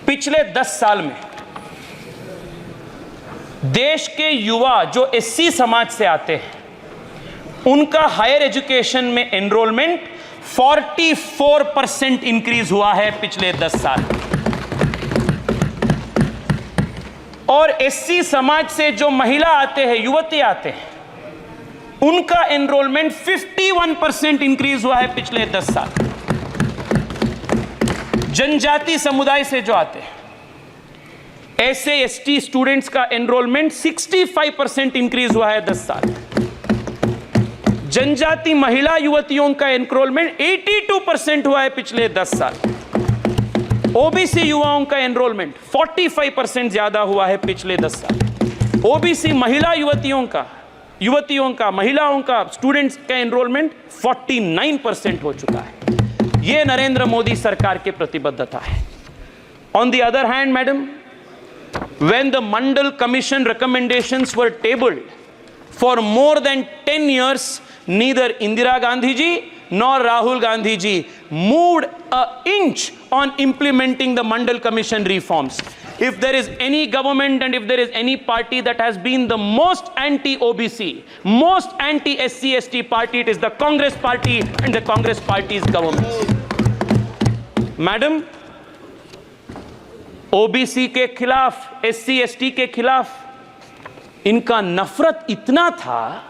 पिछले 10 साल में देश के युवा जो एससी समाज से आते हैं उनका हायर एजुकेशन में एनरोलमेंट 44% इंक्रीज हुआ है पिछले 10 साल। और एससी समाज से जो महिला आते हैं, युवती आते हैं, उनका एनरोलमेंट 51% इंक्रीज हुआ है पिछले 10 साल। जनजाति समुदाय से जो आते हैं, एससी एसटी स्टूडेंट्स का एनरोलमेंट 65% इंक्रीज हुआ है 10 साल। जनजाति महिला युवतियों का एनरोलमेंट 82% हुआ है पिछले 10 साल। ओबीसी युवाओं का एनरोलमेंट 45% ज्यादा हुआ है पिछले 10 साल। ओबीसी महिला युवतियों का महिलाओं का स्टूडेंट्स का एनरोलमेंट 49% हो चुका है। यह नरेंद्र मोदी सरकार की प्रतिबद्धता है। On the other hand madam, when the Mandal Commission recommendations were tabled for more than 10 years, neither Indira Gandhi ji nor Rahul Gandhi ji moved an inch on implementing the Mandal Commission reforms. If there is any government and if there is any party that has been the most anti-OBC, most anti-SC/ST party, it is the Congress party and the Congress party's government. Madam, OBC के खिलाफ, SC ST के खिलाफ इनका नफरत इतना था,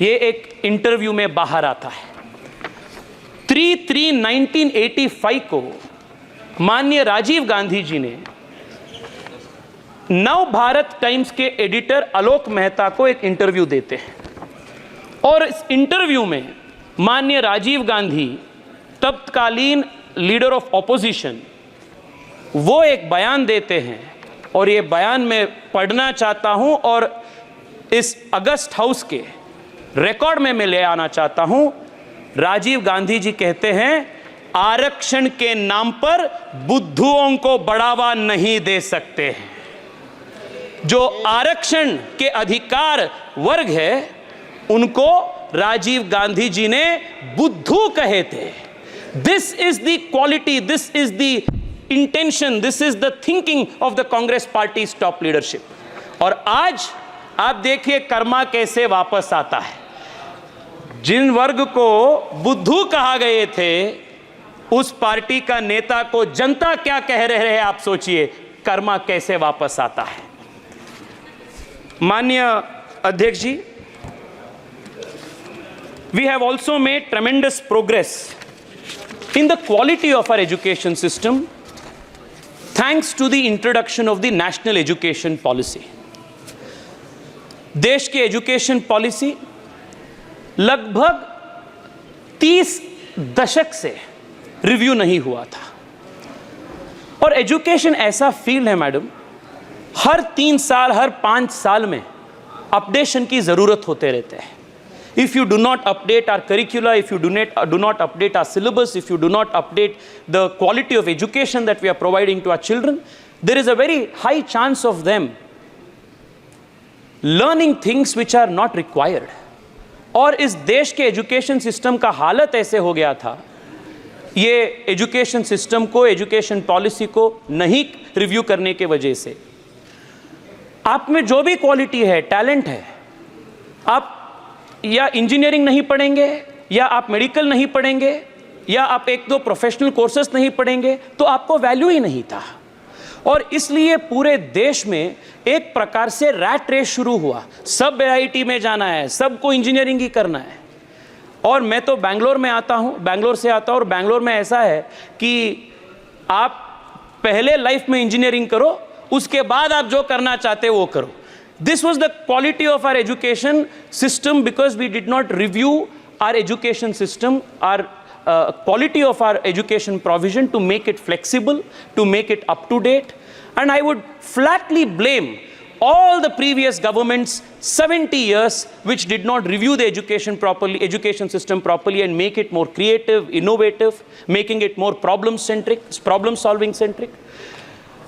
ये एक इंटरव्यू में बाहर आता है। 3/3/1985 को माननीय राजीव गांधी जी ने नव भारत टाइम्स के एडिटर आलोक मेहता को एक इंटरव्यू देते हैं और इस इंटरव्यू में माननीय राजीव गांधी, तत्कालीन लीडर ऑफ ऑपोजिशन, वो एक बयान देते हैं और ये बयान मैं पढ़ना चाहता हूं और इस अगस्त हाउस के रिकॉर्ड में मैं ले आना चाहता हूं। राजीव गांधी जी कहते हैं, आरक्षण के नाम पर बुद्धुओं को बढ़ावा नहीं दे सकते हैं। जो आरक्षण के अधिकार वर्ग है उनको राजीव गांधी जी ने बुद्धू कहे थे। This is the quality, this is the intention, this is the thinking of the Congress party's top leadership. और आज आप देखिए कर्मा कैसे वापस आता है। जिन वर्ग को बुद्धू कहा गए थे, उस पार्टी का नेता को जनता क्या कह रहे हैं, आप सोचिए। कर्मा कैसे वापस आता है। माननीय अध्यक्ष जी, we have also made tremendous progress in the quality of our education system thanks to the introduction of the national education policy. देश की एजुकेशन पॉलिसी लगभग 30 दशक से रिव्यू नहीं हुआ था। और एजुकेशन ऐसा फील्ड है मैडम, हर 3 साल, हर 5 साल में अपडेशन की जरूरत होते रहते हैं। If you do not update our curricula, if you do not update our syllabus, if you do not update the quality of education that we are providing to our children, there is a very high chance of them learning things which are not required. और इस देश के education system का हालत ऐसे हो गया था, ये एजुकेशन सिस्टम को, एजुकेशन पॉलिसी को नहीं रिव्यू करने के वजह से आप में जो भी क्वालिटी है, टैलेंट है, आप या इंजीनियरिंग नहीं पढ़ेंगे, या आप मेडिकल नहीं पढ़ेंगे, या आप 1-2 प्रोफेशनल कोर्सेस नहीं पढ़ेंगे, तो आपको वैल्यू ही नहीं था। और इसलिए पूरे देश में एक प्रकार से रैट रेस शुरू हुआ। सब आईआईटी में जाना है, सबको इंजीनियरिंग ही करना है। और मैं तो बैंगलोर से आता हूँ और बैंगलोर में ऐसा है कि आप पहले लाइफ में इंजीनियरिंग करो, उसके बाद आप जो करना चाहते हो वो करो। This was the quality of our education system because we did not review our education system, our quality of our education provision to make it flexible, to make it up to date. And I would flatly blame all the previous governments, 70 years, which did not review the education system properly and make it more creative, innovative, making it more problem-solving centric.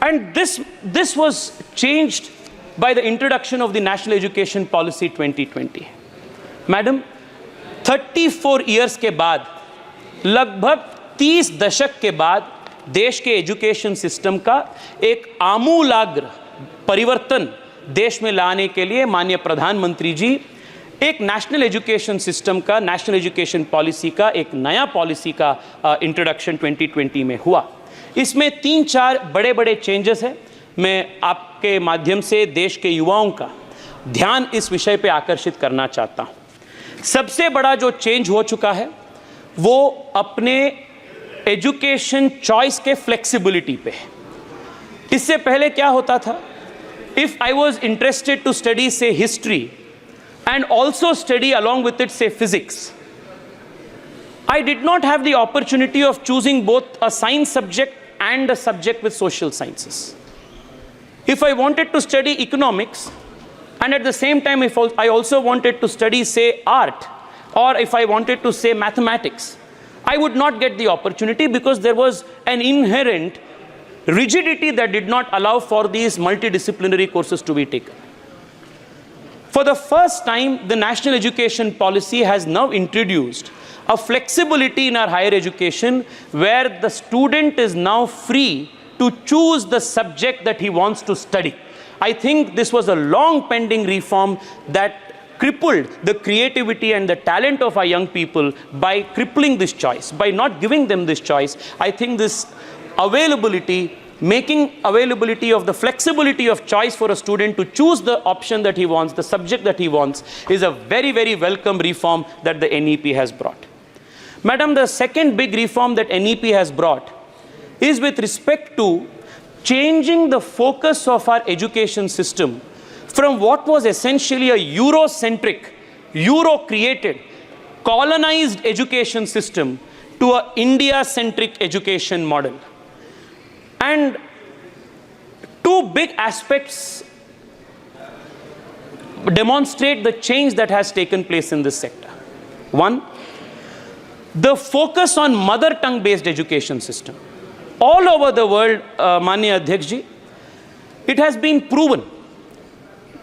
And this was changed by the introduction of the National Education Policy 2020. Madam, 34 years के बाद, लगभग 30 दशक के बाद देश के education system का एक आमूलाग्र परिवर्तन देश में लाने के लिए माननीय प्रधानमंत्री जी एक नेशनल एजुकेशन सिस्टम का, नेशनल एजुकेशन पॉलिसी का, एक नया पॉलिसी का इंट्रोडक्शन 2020 में हुआ। इसमें 3-4 बड़े बड़े चेंजेस हैं। मैं आपके माध्यम से देश के युवाओं का ध्यान इस विषय पे आकर्षित करना चाहता हूं। सबसे बड़ा जो चेंज हो चुका है वो अपने एजुकेशन चॉइस के फ्लेक्सिबिलिटी पे है। इससे पहले क्या होता था, if I was interested to study से history and also study along with it say physics, I did not have the opportunity of choosing both a science subject and a subject with social sciences. If I wanted to study economics and at the same time if I also wanted to study say art, or if I wanted to say mathematics, I would not get the opportunity because there was an inherent rigidity that did not allow for these multidisciplinary courses to be taken. For the first time, the national education policy has now introduced a flexibility in our higher education where the student is now free to choose the subject that he wants to study. I think this was a long pending reform that crippled the creativity and the talent of our young people by crippling this choice, by not giving them this choice. I think this availability, making availability of the flexibility of choice for a student to choose the option that he wants, the subject that he wants, is a very, very welcome reform that the NEP has brought. Madam, the second big reform that NEP has brought is with respect to changing the focus of our education system from what was essentially a Eurocentric, Euro-created, colonized education system to an India-centric education model. And two big aspects demonstrate the change that has taken place in this sector. One, the focus on mother tongue based education system. All over the world, Manya Adhyaksh ji, it has been proven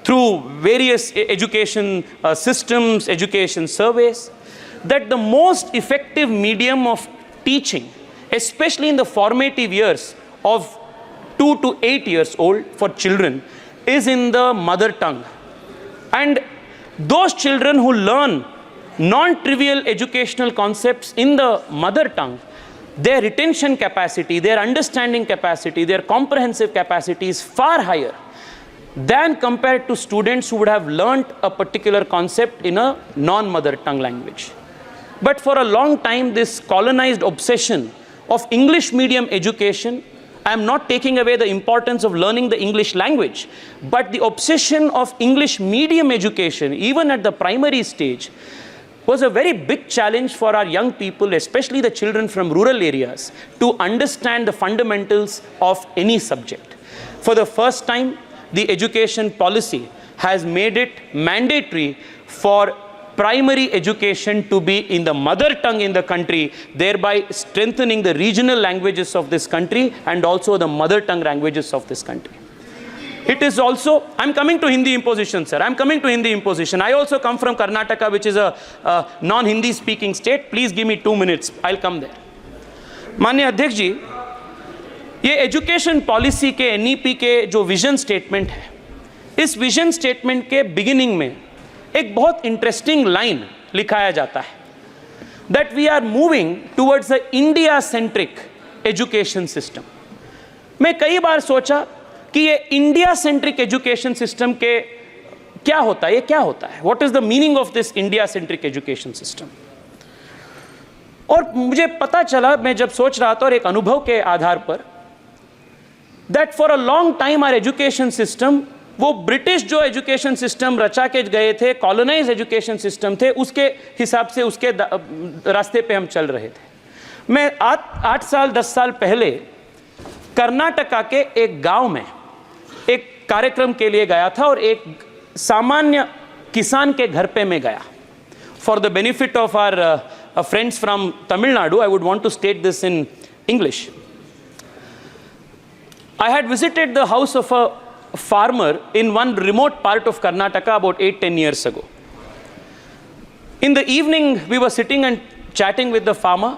through various education systems, education surveys, that the most effective medium of teaching, especially in the formative years of 2 to 8 years old for children, is in the mother tongue. And those children who learn non-trivial educational concepts in the mother tongue, their retention capacity, their understanding capacity, their comprehensive capacity is far higher than compared to students who would have learnt a particular concept in a non-mother tongue language. But for a long time, this colonized obsession of English medium education, I am not taking away the importance of learning the English language, but the obsession of English medium education, even at the primary stage, was a very big challenge for our young people, especially the children from rural areas, to understand the fundamentals of any subject. For the first time, the education policy has made it mandatory for primary education to be in the mother tongue in the country, thereby strengthening the regional languages of this country and also the mother tongue languages of this country. It is also, I'm coming to Hindi imposition, sir. I'm coming to Hindi imposition. I also come from Karnataka, which is a non-Hindi speaking state. Please give me 2 minutes. I'll come there. Manya Adhyaksh ji, ये education policy के NEP के जो vision statement है, इस vision statement के beginning में एक बहुत इंटरेस्टिंग लाइन लिखाया जाता है, that we are moving towards a India centric education system. मैं कई बार सोचा कि ये इंडिया सेंट्रिक एजुकेशन सिस्टम के क्या होता है, ये क्या होता है, what is the meaning of this India centric education system. और मुझे पता चला, मैं जब सोच रहा था और एक अनुभव के आधार पर, that for a long time our education system, वो ब्रिटिश जो एजुकेशन सिस्टम रचा के गए थे, कॉलोनाइज एजुकेशन सिस्टम थे, उसके हिसाब से उसके रास्ते पे हम चल रहे थे। मैं 8 साल 10 साल पहले कर्नाटका के एक गांव में एक कार्यक्रम के लिए गया था और एक सामान्य किसान के घर पे मैं गया। For the benefit of our friends from Tamil Nadu, I would want to state this in English. I had visited the house of a farmer in one remote part of Karnataka about 8-10 years ago. In the evening, we were sitting and chatting with the farmer,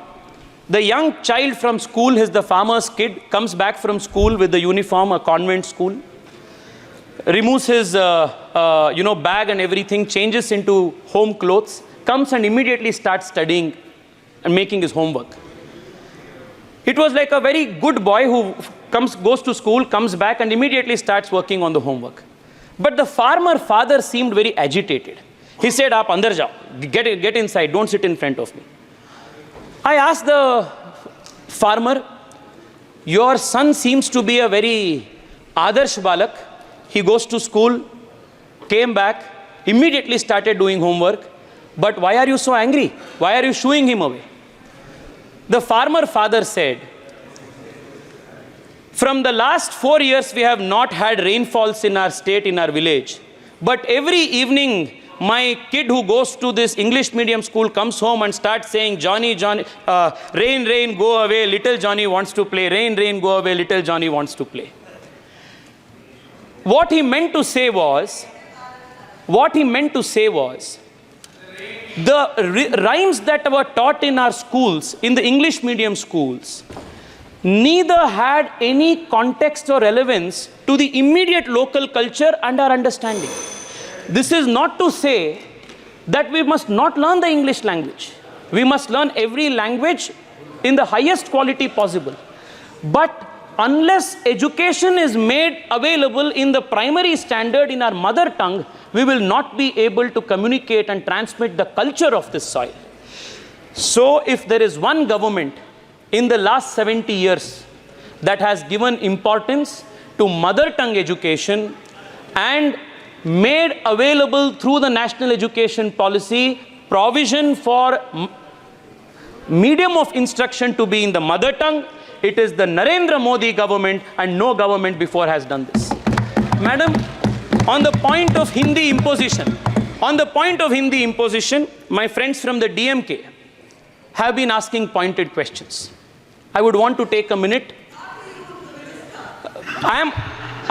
The young child from school is the farmer's kid, comes back from school with the uniform, a convent school, removes his bag and everything, changes into home clothes, comes and immediately starts studying and making his homework. It was like a very good boy who goes to school, comes back and immediately starts working on the homework. But the farmer father seemed very agitated. He said, "Aap andar jao, get inside, don't sit in front of me." I asked the farmer, "Your son seems to be a very adarsh balak. He goes to school, came back, immediately started doing homework. But why are you so angry? Why are you shooing him away?" The farmer father said, "From the last 4 years, we have not had rainfalls in our state, in our village. But every evening, my kid who goes to this English medium school comes home and starts saying, 'Johnny, Johnny, rain, rain, go away, little Johnny wants to play. Rain, rain, go away, little Johnny wants to play.'" What he meant to say was, the rhymes that were taught in our schools, in the English medium schools, neither had any context or relevance to the immediate local culture and our understanding. This is not to say that we must not learn the English language. We must learn every language in the highest quality possible. But unless education is made available in the primary standard in our mother tongue, we will not be able to communicate and transmit the culture of this soil. So if there is one government in the last 70 years that has given importance to mother tongue education and made available through the national education policy provision for medium of instruction to be in the mother tongue, it is the Narendra Modi government, and no government before has done this. Madam, on the point of Hindi imposition, my friends from the DMK have been asking pointed questions. I would want to take a minute. I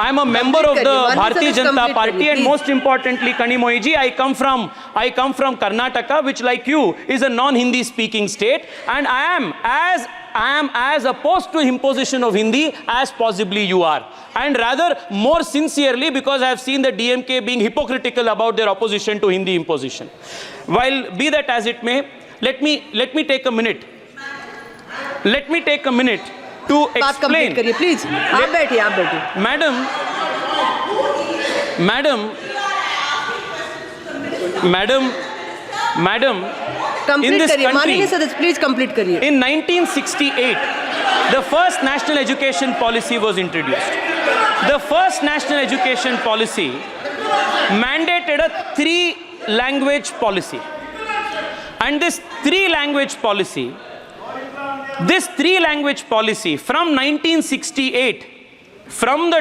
am a member of the Bharatiya Janata Party, and most importantly, Kanimoyi ji, I come from Karnataka, which like you is a non-Hindi speaking state, and I am as opposed to imposition of Hindi as possibly you are, and rather more sincerely, because I have seen the DMK being hypocritical about their opposition to Hindi imposition. While be that as it may, let me take a minute. Let me take a minute to explain. Please. Madam, in this country, please complete kariye. In 1968, the first national education policy was introduced. The first national education policy mandated a 3-language policy. And this 3-language policy from 1968, from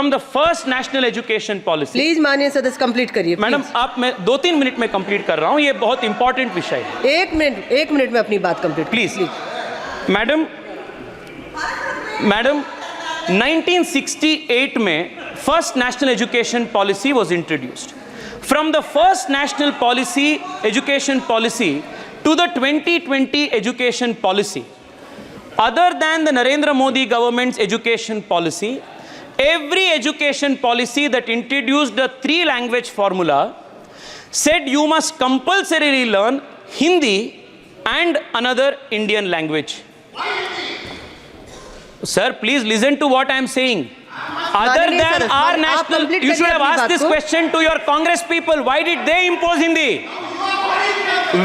the first national education policy. Please माननीय सदस्य complete करिए. Madam, आप मैं 2-3 minute में complete कर रहा हूँ, ये बहुत इंपॉर्टेंट विषय है. एक मिनट में अपनी बात कंप्लीट. प्लीज. मैडम, 1968 में first national education policy was introduced. From the first national education policy to the 2020 education policy, other than the Narendra Modi government's education policy, every education policy that introduced a 3-language formula said you must compulsorily learn Hindi and another Indian language. Sir, please listen to what I am saying. Other than our national, you should have asked this question to your Congress people. Why did they impose Hindi?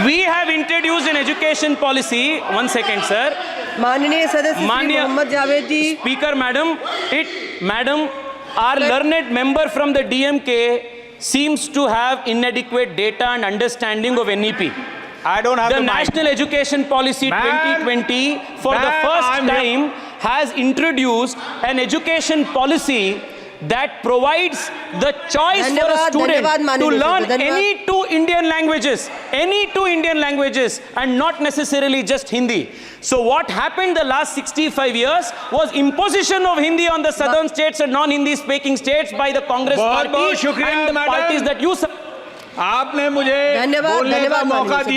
We have introduced an education policy. 1 second, sir. माननीय सदस्य मोहम्मद जावेद जी. Speaker, madam, our learned member from the DMK seems to have inadequate data and understanding of NEP. I don't have the National Education Policy 2020 for the first time has introduced an education policy that provides the choice for a student to learn any 2 Indian languages, and not necessarily just Hindi. So what happened the last 65 years was imposition of Hindi on the southern states and non-Hindi speaking states by the Congress party and the parties that you... आपने मुझे बोलने का मौका दिया.